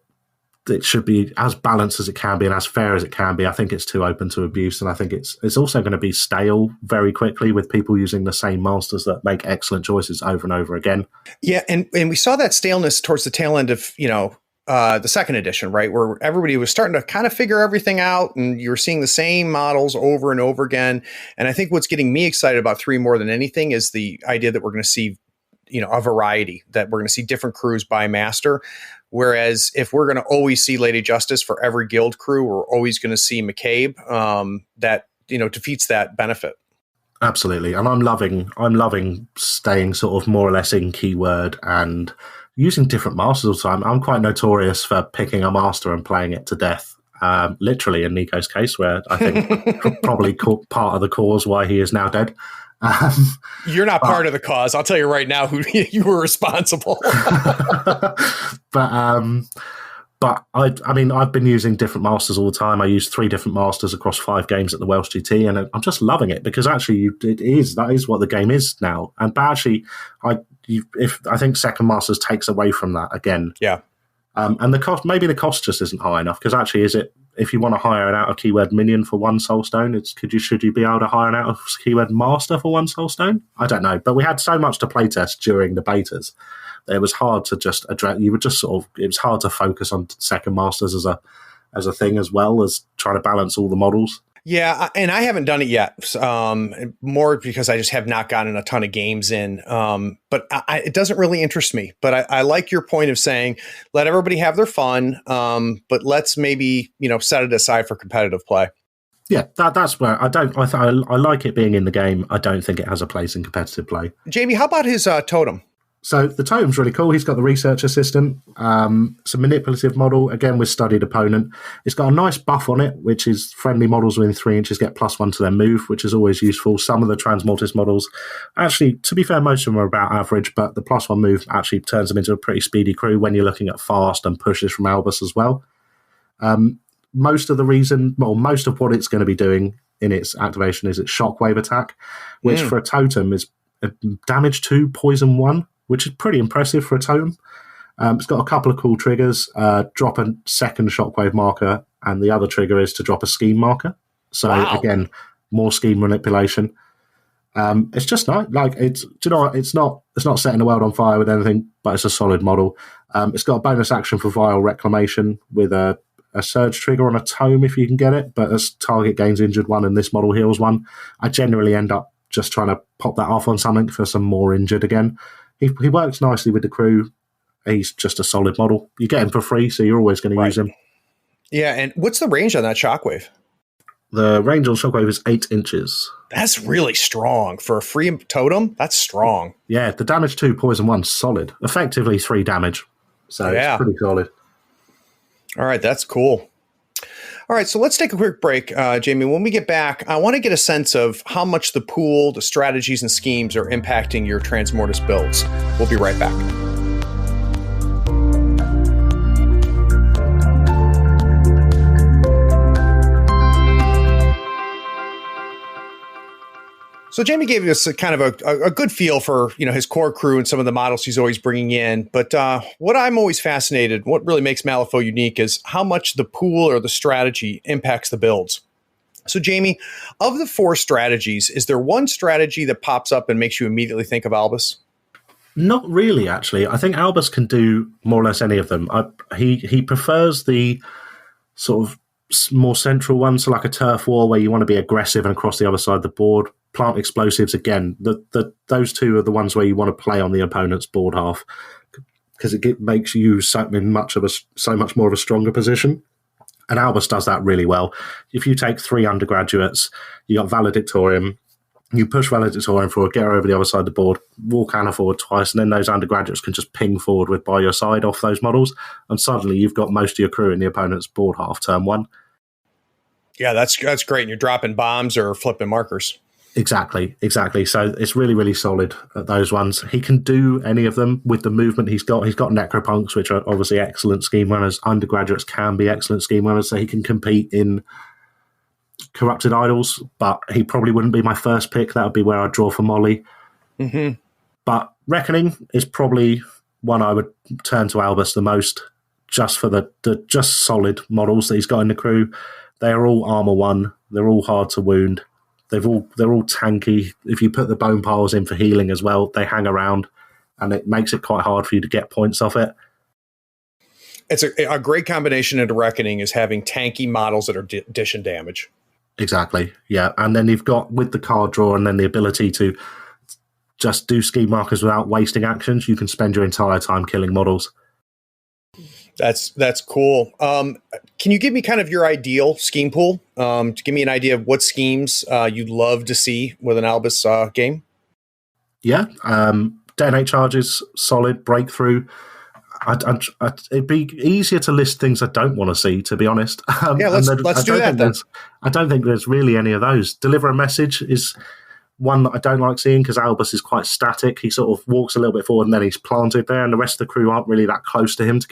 it should be as balanced as it can be and as fair as it can be, I think it's too open to abuse, and I think it's also going to be stale very quickly with people using the same masters that make excellent choices over and over again. Yeah, and we saw that staleness towards the tail end of the second edition, right, where everybody was starting to kind of figure everything out, and you were seeing the same models over and over again. And I think what's getting me excited about 3 more than anything is the idea that we're going to see, a variety, that we're going to see different crews by master. Whereas if we're going to always see Lady Justice for every guild crew, we're always going to see McCabe. That defeats that benefit. Absolutely, and I'm loving staying sort of more or less in keyword and using different masters all the time. I'm quite notorious for picking a master and playing it to death. Literally in Nico's case, where I think probably part of the cause why he is now dead. You're not part of the cause. I'll tell you right now who you were responsible. But I mean, I've been using different masters all the time. I used 3 different masters across 5 games at the Welsh GT, and I'm just loving it because actually that is what the game is now. And but actually, I think second masters takes away from that again. Yeah. And the cost just isn't high enough, because actually, is it, if you want to hire an out of keyword minion for 1 soulstone, should you be able to hire an out of keyword master for 1 soulstone? I don't know, but we had so much to playtest during the betas it was hard to just address. You were just it was hard to focus on second masters as a thing, as well as trying to balance all the models. Yeah, and I haven't done it yet. More because I just have not gotten a ton of games in. But it doesn't really interest me. But I like your point of saying, let everybody have their fun, but let's maybe set it aside for competitive play. Yeah, that's where I like it being in the game. I don't think it has a place in competitive play. Jamie, how about his totem? So the totem's really cool. He's got the research assistant. It's a manipulative model, again with studied opponent. It's got a nice buff on it, which is friendly models within 3 inches get +1 to their move, which is always useful. Some of the Transmortis models, actually, to be fair, most of them are about average, but the +1 move actually turns them into a pretty speedy crew when you're looking at fast and pushes from Albus as well. Most of what it's going to be doing in its activation is its shockwave attack, which for a totem is a damage 2, poison 1, which is pretty impressive for a totem. It's got a couple of cool triggers, drop a second shockwave marker, and the other trigger is to drop a scheme marker. So again, more scheme manipulation. It's just nice. It's not setting the world on fire with anything, but it's a solid model. It's got a bonus action for Vile Reclamation with a surge trigger on a tome if you can get it, but as target gains injured 1 and this model heals 1, I generally end up just trying to pop that off on something for some more injured again. He works nicely with the crew. He's just a solid model. You get him for free, so you're always going to use him. Yeah, and what's the range on that shockwave? The range on shockwave is 8 inches. That's really strong. For a free totem, that's strong. Yeah, the damage 2, poison 1, solid. Effectively 3 damage. So it's pretty solid. All right, that's cool. All right, so let's take a quick break, Jamie. When we get back, I want to get a sense of how much the pool, the strategies, and schemes are impacting your Transmortis builds. We'll be right back. So Jamie gave us a kind of a good feel for his core crew and some of the models he's always bringing in. But what I'm always fascinated, what really makes Malifaux unique, is how much the pool or the strategy impacts the builds. So Jamie, of the 4 strategies, is there one strategy that pops up and makes you immediately think of Albus? Not really, actually. I think Albus can do more or less any of them. He prefers the sort of more central ones, so like a turf war where you want to be aggressive and across the other side of the board. Plant explosives, again, those 2 are the ones where you want to play on the opponent's board half because it makes you so much more of a stronger position. And Albus does that really well. If you take 3 undergraduates, you got Valedictorian, you push Valedictorian forward, get her over the other side of the board, walk Anna forward twice, and then those undergraduates can just ping forward with by your side off those models, and suddenly you've got most of your crew in the opponent's board half turn 1. Yeah, that's great. And you're dropping bombs or flipping markers. Exactly. So it's really, really solid at those ones. He can do any of them with the movement he's got. He's got necropunks, which are obviously excellent scheme runners. Undergraduates can be excellent scheme runners, so he can compete in corrupted idols, but he probably wouldn't be my first pick. That would be where I'd draw for Molly. Mm-hmm. But Reckoning is probably one I would turn to Albus the most, just for the just solid models that he's got in the crew. They are all armor 1. They're all hard to wound. They're all tanky. If you put the bone piles in for healing as well, they hang around, and it makes it quite hard for you to get points off it. It's a great combination into Reckoning is having tanky models that are dishing damage. Exactly, yeah. And then you've got, with the card draw and then the ability to just do scheme markers without wasting actions, you can spend your entire time killing models. That's cool. Can you give me kind of your ideal scheme pool? To give me an idea of what schemes you'd love to see with an Albus game? Yeah. Detonate charges, solid, breakthrough. It'd be easier to list things I don't want to see, to be honest. Let's do that then. I don't think there's really any of those. Deliver a message is one that I don't like seeing because Albus is quite static. He sort of walks a little bit forward and then he's planted there, and the rest of the crew aren't really that close to him to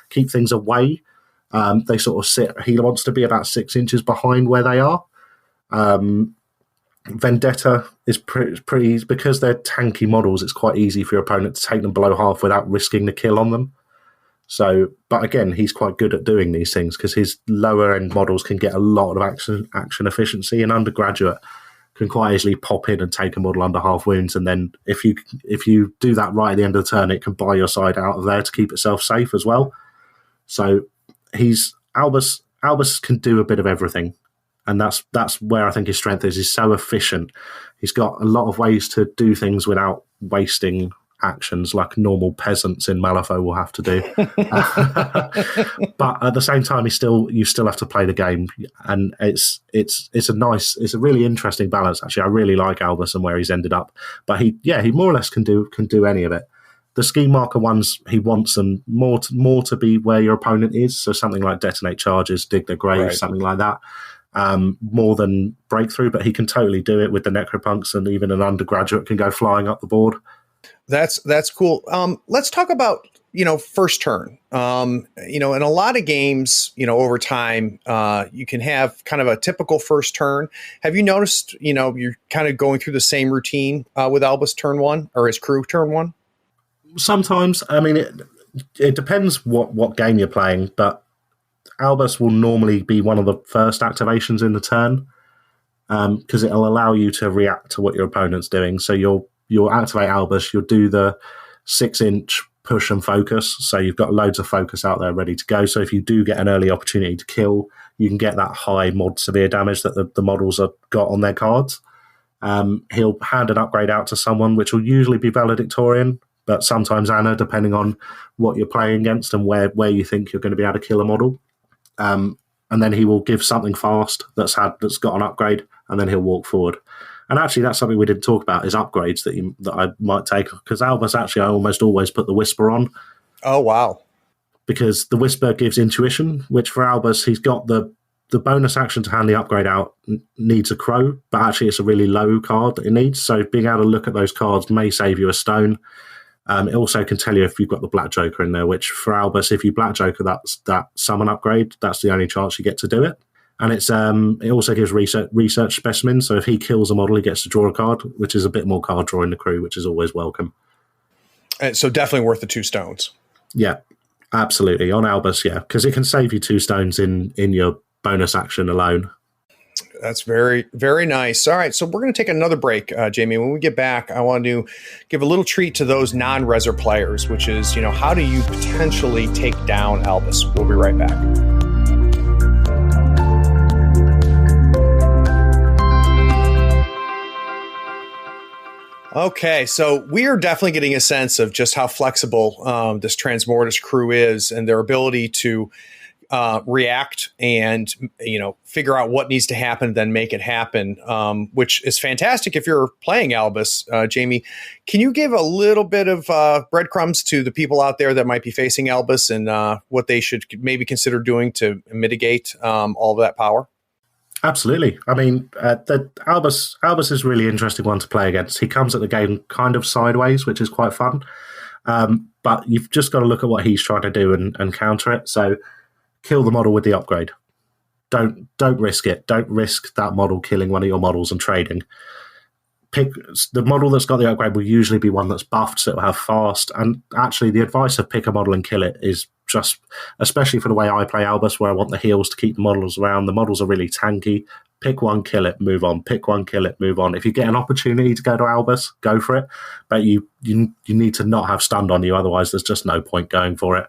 keep things away. They sort of sit. He wants to be about 6 inches behind where they are. Vendetta is pretty because they're tanky models. It's quite easy for your opponent to take them below half without risking the kill on them. So, but again, he's quite good at doing these things because his lower end models can get a lot of action efficiency. And undergraduate can quite easily pop in and take a model under half wounds, and then if you do that right at the end of the turn, it can buy your side out of there to keep itself safe as well. So Albus can do a bit of everything, and that's where I think his strength is. He's so efficient. He's got a lot of ways to do things without wasting actions like normal peasants in Malifaux will have to do. But at the same time, you still have to play the game, and it's a really interesting balance. Actually, I really like Albus and where he's ended up. But he more or less can do any of it. The scheme marker ones, he wants them more to be where your opponent is. So something like detonate charges, dig their graves, right. Something like that. More than breakthrough, but he can totally do it with the necropunks, and even an undergraduate can go flying up the board. That's cool. Let's talk about, first turn. In a lot of games, over time, you can have kind of a typical first turn. Have you noticed, you're kind of going through the same routine with Albus turn one or his crew turn one? Sometimes. I mean, it depends what game you're playing, but Albus will normally be one of the first activations in the turn, because it'll allow you to react to what your opponent's doing. So you'll activate Albus, you'll do the 6-inch push and focus, so you've got loads of focus out there ready to go. So if you do get an early opportunity to kill, you can get that high mod severe damage that the models have got on their cards. He'll hand an upgrade out to someone, which will usually be Valedictorian, but sometimes Anna, depending on what you're playing against and where you think you're going to be able to kill a model. And then he will give something fast that's got an upgrade, and then he'll walk forward. And actually, that's something we didn't talk about, is upgrades that I might take. Because Albus, actually, I almost always put the Whisper on. Oh, wow. Because the Whisper gives intuition, which for Albus, he's got the bonus action to hand the upgrade out needs a crow, but actually it's a really low card that it needs. So being able to look at those cards may save you a stone. It also can tell you if you've got the Black Joker in there, which for Albus, if you Black Joker that summon upgrade, that's the only chance you get to do it. And it also gives research specimen. So if he kills a model, he gets to draw a card, which is a bit more card draw in the crew, which is always welcome. So definitely worth the 2 stones. Yeah, absolutely. On Albus, yeah, because it can save you 2 stones in your bonus action alone. That's very, very nice. All right, so we're going to take another break, Jamie. When we get back, I want to give a little treat to those non-Rezzer players, which is, how do you potentially take down Albus? We'll be right back. Okay, so we are definitely getting a sense of just how flexible this Transmortis crew is, and their ability to react and figure out what needs to happen, then make it happen, which is fantastic if you're playing Albus. Jamie, can you give a little bit of breadcrumbs to the people out there that might be facing Albus and what they should maybe consider doing to mitigate all of that power? Absolutely. I mean, the Albus is a really interesting one to play against. He comes at the game kind of sideways, which is quite fun. But you've just got to look at what he's trying to do and counter it. So kill the model with the upgrade. Don't risk it. Don't risk that model killing one of your models and trading. Pick the model that's got the upgrade will usually be one that's buffed, so it'll have fast. And actually, the advice of pick a model and kill it is just, especially for the way I play Albus, where I want the heals to keep the models around. The models are really tanky. Pick one, kill it, move on. Pick one, kill it, move on. If you get an opportunity to go to Albus, go for it. But you need to not have stunned on you, otherwise there's just no point going for it.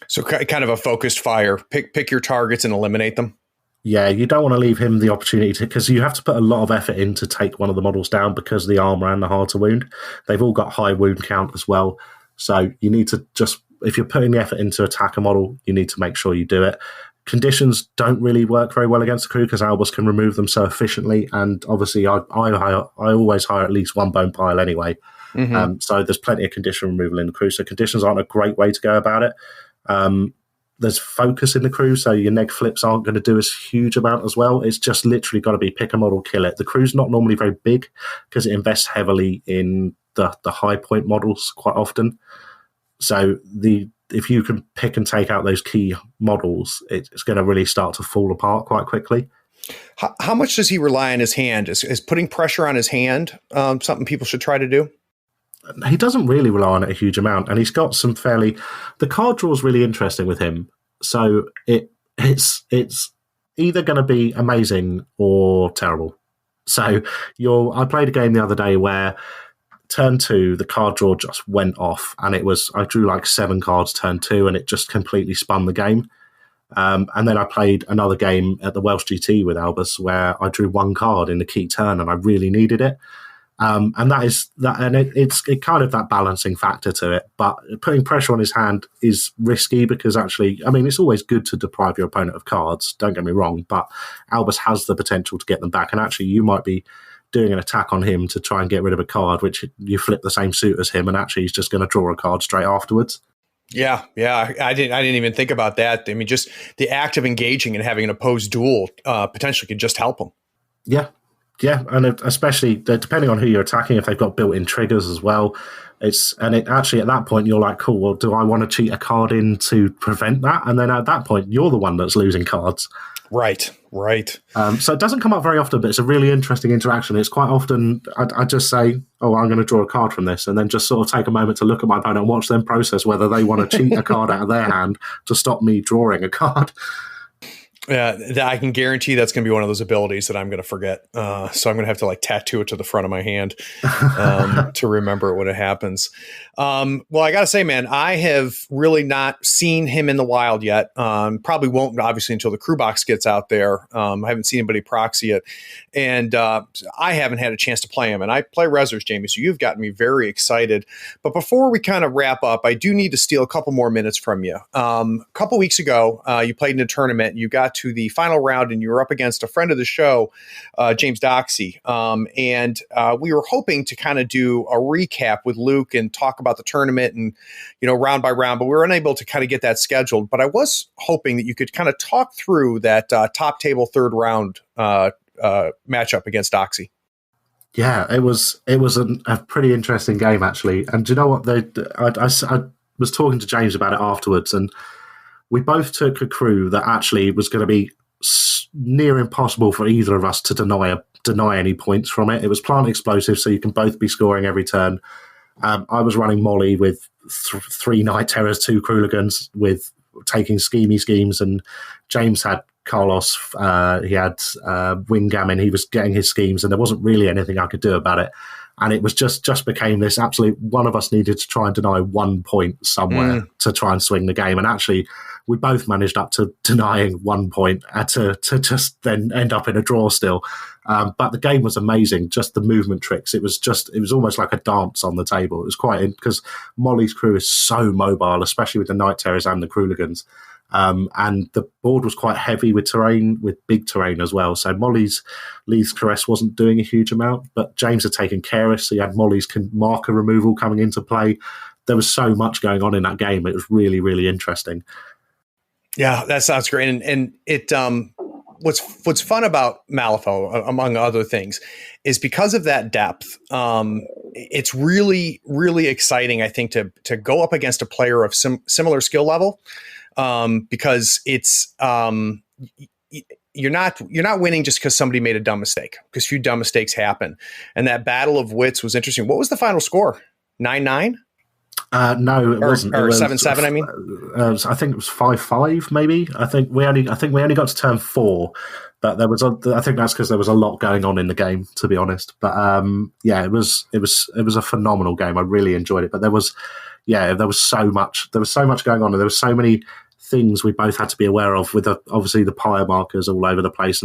So kind of a focused fire. Pick your targets and eliminate them. Yeah, you don't want to leave him the opportunity to, because you have to put a lot of effort in to take one of the models down because of the armor and the hard to wound. They've all got high wound count as well. So you need to just, if you're putting the effort into attack a model, you need to make sure you do it. Conditions don't really work very well against the crew because Albus can remove them so efficiently. And obviously I always hire at least one bone pile anyway. Mm-hmm. So there's plenty of condition removal in the crew. So conditions aren't a great way to go about it. There's focus in the crew, so your neg flips aren't going to do as huge amount as well. It's just literally got to be pick a model, kill it. The crew's not normally very big because it invests heavily in the high point models quite often. So if you can pick and take out those key models, it's going to really start to fall apart quite quickly. How much does he rely on his hand? Is putting pressure on his hand something people should try to do? He doesn't really rely on it a huge amount, and he's got some the card draw is really interesting with him. So it's either going to be amazing or terrible. So I played a game the other day where turn 2, the card draw just went off, and I drew like 7 cards turn 2, and it just completely spun the game. And then I played another game at the Welsh GT with Albus where I drew 1 card in the key turn, and I really needed it. And it's kind of that balancing factor to it. But putting pressure on his hand is risky because actually, I mean, it's always good to deprive your opponent of cards, don't get me wrong, but Albus has the potential to get them back. And actually, you might be doing an attack on him to try and get rid of a card, which you flip the same suit as him, and actually he's just going to draw a card straight afterwards. Yeah. I didn't even think about that. I mean, just the act of engaging and having an opposed duel potentially could just help him. Yeah, and especially depending on who you're attacking, if they've got built-in triggers as well, actually at that point you're like, cool. Well, do I want to cheat a card in to prevent that? And then at that point, you're the one that's losing cards. Right. So it doesn't come up very often, but it's a really interesting interaction. It's quite often I just say, "Oh, I'm going to draw a card from this," and then just sort of take a moment to look at my opponent and watch them process whether they want to cheat a card out of their hand to stop me drawing a card. Yeah, I can guarantee that's going to be one of those abilities that I'm going to forget. So I'm going to have to like tattoo it to the front of my hand to remember it when it happens. Well, I got to say, man, I have really not seen him in the wild yet. Probably won't, obviously, until the crew box gets out there. I haven't seen anybody proxy it. And I haven't had a chance to play him. And I play Rezzers, Jamie, so you've gotten me very excited. But before we kind of wrap up, I do need to steal a couple more minutes from you. A couple weeks ago, you played in a tournament. You got to the final round and you were up against a friend of the show, James Doxey. And we were hoping to kind of do a recap with Luke and talk about the tournament and, round by round, but we were unable to kind of get that scheduled. But I was hoping that you could kind of talk through that top table third round matchup against Doxey. Yeah, it was a pretty interesting game, actually. And do you know what? I was talking to James about it afterwards, and we both took a crew that actually was going to be near impossible for either of us to deny any points from it. It was plant explosive, so you can both be scoring every turn. I was running Molly with 3 Night Terrors, 2 Krooligans, with taking schemy schemes, and James had Carlos. He had Winggammon. He was getting his schemes, and there wasn't really anything I could do about it. And it was just became this absolute, one of us needed to try and deny 1 point somewhere to try and swing the game. And actually, we both managed up to denying 1 point to just then end up in a draw still. But the game was amazing. Just the movement tricks. It was almost like a dance on the table. It was quite because Molly's crew is so mobile, especially with the Night Terrors and the Krooligans. And the board was quite heavy with big terrain as well. So Molly's Lee's Caress wasn't doing a huge amount, but James had taken care of, so he had Molly's marker removal coming into play. There was so much going on in that game. It was really, really interesting. Yeah, that sounds great. And it what's fun about Malifaux, among other things, is because of that depth. It's really, really exciting, I think, to go up against a player of similar skill level. Because it's you're not winning just because somebody made a dumb mistake, because few dumb mistakes happen. And that battle of wits was interesting. What was the final score? 9-9? No, it wasn't. Or 7-7. I mean, I think it was 5-5. Maybe. I think we only got to turn 4, but I think that's because there was a lot going on in the game, to be honest. But it was a phenomenal game. I really enjoyed it. But there was so much going on, and there were so many things we both had to be aware of, with obviously the pyre markers all over the place,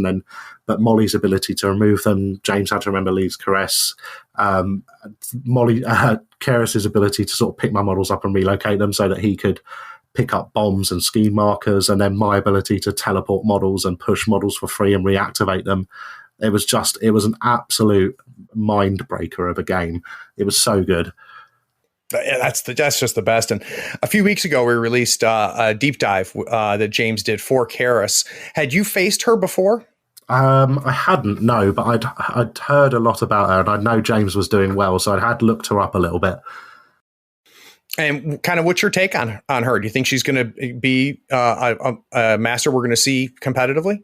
but Molly's ability to remove them. James had to remember Lee's Caress. Keris's ability to sort of pick my models up and relocate them so that he could pick up bombs and scheme markers, and then my ability to teleport models and push models for free and reactivate them. It was an absolute mind breaker of a game. It was so good. That's just the best. And a few weeks ago, we released a deep dive that James did for Karis. Had you faced her before? I hadn't, no, but I'd heard a lot about her, and I know James was doing well, so I had looked her up a little bit. And kind of what's your take on her? Do you think she's going to be a master we're going to see competitively?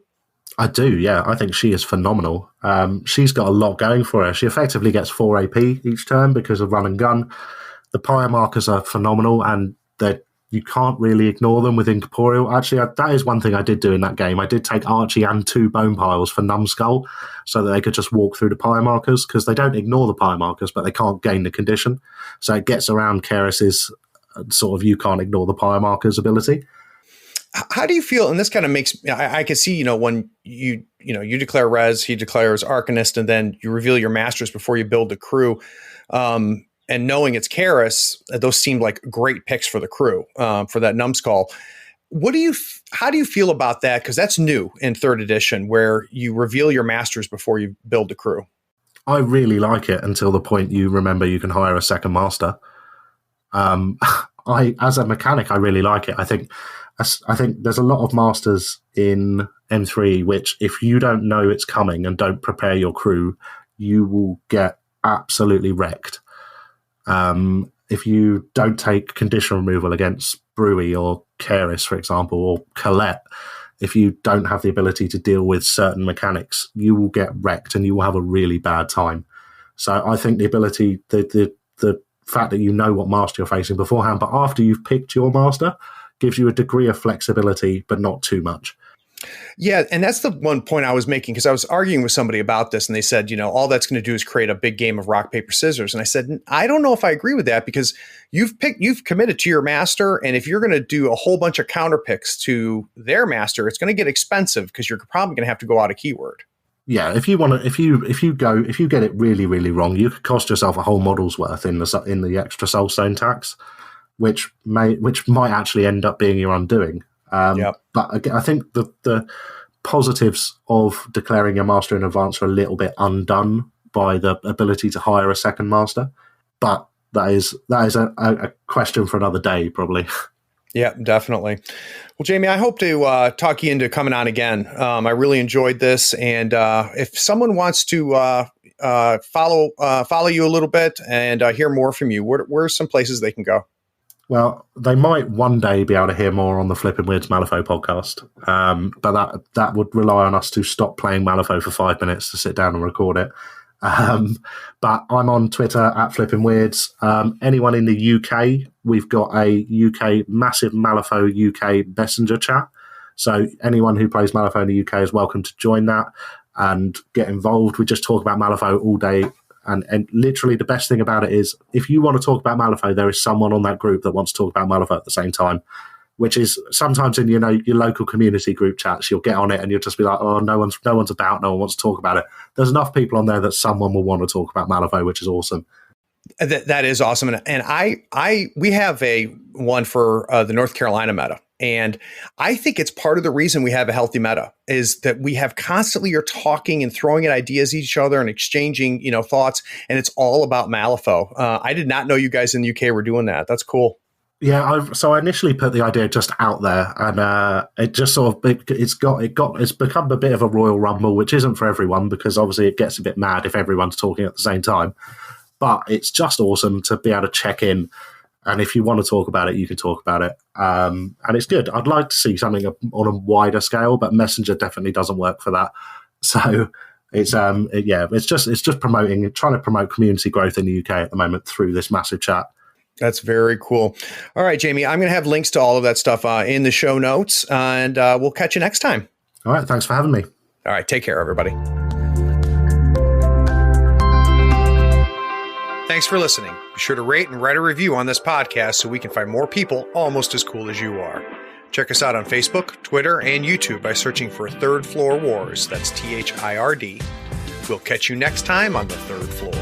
I do, yeah. I think she is phenomenal. She's got a lot going for her. She effectively gets 4 AP each turn because of run and gun. The pyre markers are phenomenal, and you can't really ignore them with Incorporeal. Actually, that is one thing I did do in that game. I did take Archie and 2 bone piles for Numbskull so that they could just walk through the pyre markers, because they don't ignore the pyre markers, but they can't gain the condition. So it gets around Kaeris's sort of you can't ignore the pyre markers ability. How do you feel? And this kind of makes I can see, when you declare Rez, he declares Arcanist, and then you reveal your masters before you build the crew. And knowing it's Kaeris, those seem like great picks for the crew, for that Numbskull. How do you feel about that? Because that's new in 3rd edition, where you reveal your masters before you build the crew. I really like it until the point you remember you can hire a second master. As a mechanic, I really like it. I think there's a lot of masters in M3 which, if you don't know it's coming and don't prepare your crew, you will get absolutely wrecked. If you don't take condition removal against Brewy or Kaeris, for example, or Colette, if you don't have the ability to deal with certain mechanics, you will get wrecked and you will have a really bad time. So I think the ability, the fact that you know what master you're facing beforehand, but after you've picked your master, gives you a degree of flexibility, but not too much. Yeah, and that's the one point I was making, because I was arguing with somebody about this, and they said, all that's going to do is create a big game of rock, paper, scissors. And I said, I don't know if I agree with that, because you've committed to your master, and if you're going to do a whole bunch of counter picks to their master, it's going to get expensive, because you're probably going to have to go out a keyword. Yeah, if you get it really, really wrong, you could cost yourself a whole model's worth in the extra soulstone tax, which might actually end up being your undoing. But again, I think the positives of declaring your master in advance are a little bit undone by the ability to hire a second master. But that is a question for another day, probably. Yeah, definitely. Well, Jamie, I hope to talk you into coming on again. I really enjoyed this, and if someone wants to follow you a little bit and hear more from you, where are some places they can go? Well, they might one day be able to hear more on the Flippin' Weirds Malifaux podcast, but that would rely on us to stop playing Malifaux for 5 minutes to sit down and record it. But I'm on Twitter at Flippin' Weirds. Anyone in the UK, we've got a massive Malifaux UK messenger chat. So anyone who plays Malifaux in the UK is welcome to join that and get involved. We just talk about Malifaux all day. And literally the best thing about it is, if you want to talk about Malifaux, there is someone on that group that wants to talk about Malifaux at the same time, which is sometimes in your local community group chats, you'll get on it and you'll just be like, oh, no one's about, no one wants to talk about it. There's enough people on there that someone will want to talk about Malifaux, which is awesome. That is awesome. And we have a one for the North Carolina meta. And I think it's part of the reason we have a healthy meta is that we have constantly are talking and throwing at ideas at each other and exchanging, thoughts. And it's all about Malifaux. I did not know you guys in the UK were doing that. That's cool. Yeah, so I initially put the idea just out there, and it just sort of it's become a bit of a royal rumble, which isn't for everyone, because obviously it gets a bit mad if everyone's talking at the same time. But it's just awesome to be able to check in. And if you want to talk about it, you can talk about it. And it's good. I'd like to see something on a wider scale, but Messenger definitely doesn't work for that. So it's just trying to promote community growth in the UK at the moment through this massive chat. That's very cool. All right, Jamie, I'm going to have links to all of that stuff in the show notes, and we'll catch you next time. All right. Thanks for having me. All right. Take care, everybody. Thanks for listening. Be sure to rate and write a review on this podcast so we can find more people almost as cool as you are. Check us out on Facebook, Twitter, and YouTube by searching for Third Floor Wars. That's THIRD. We'll catch you next time on the Third Floor.